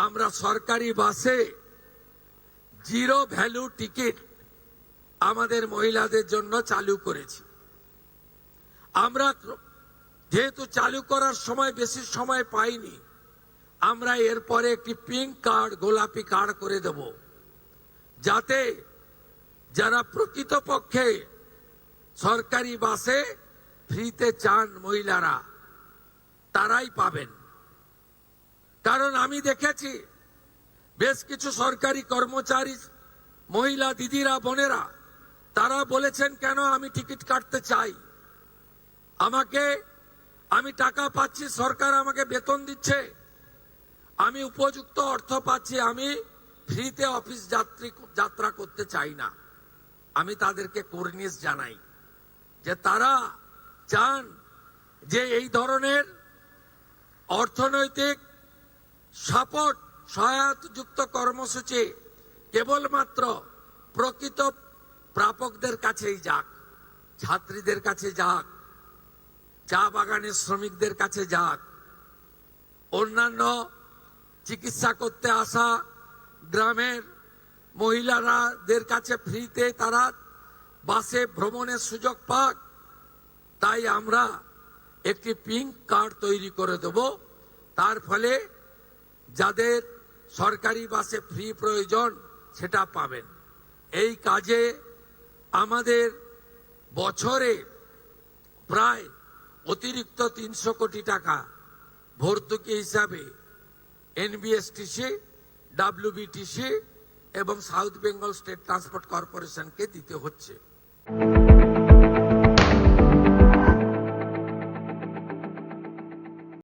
আমরা সরকারি বাসে জিরো ভ্যালু টিকিট আমাদের মহিলাদের জন্য চালু করেছি। আমরা যেহেতু চালু করার সময় বেশি সময় পাইনি, আমরা এরপরে একটি পিঙ্ক কার্ড, গোলাপি কার্ড করে দেব, যাতে যারা প্রকৃতপক্ষে সরকারি বাসে ফ্রিতে চান মহিলারা, তারাই পাবেন। কারণ আমি দেখেছি বেশ কিছু সরকারি কর্মচারী মহিলা দিদিরা, বোনেরা, তারা বলেছেন, কেন আমি টিকিট কাটতে চাই, আমি টাকা পাচ্ছি, সরকার আমাকে বেতন দিচ্ছে, আমি উপযুক্ত অর্থ পাচ্ছি, আমি ফ্রিতে অফিস যাত্রা করতে চাই না। আমি তাদেরকে কুর্নিশ জানাই যে তারা চান যে এই ধরনের অর্থনৈতিক সাপোর্ট, সহায়তাযুক্ত কর্মসূচি কেবলমাত্র প্রকৃত প্রাপকদের কাছেই যাক, ছাত্রীদের কাছে যাক, চা বাগানের শ্রমিকদের কাছে যাক, অন্যান্য চিকিৎসা করতে আসা গ্রামের মহিলাদের কাছে ফ্রিতে তারা বাসে ভ্রমণের সুযোগ পাক। তাই আমরা একটি পিঙ্ক কার্ড তৈরি করে দেব, তার ফলে যাদের সরকারি বাসে ফ্রি প্রয়োজন সেটা পাবেন। এই কাজে আমাদের বছরে প্রায় অতিরিক্ত 300 কোটি টাকা ভর্তুকি হিসাবে এনবিএসটিসি, ডাব্লিউবিটিসি এবং সাউথ বেঙ্গল স্টেট ট্রান্সপোর্ট কর্পোরেশনকে দিতে হচ্ছে।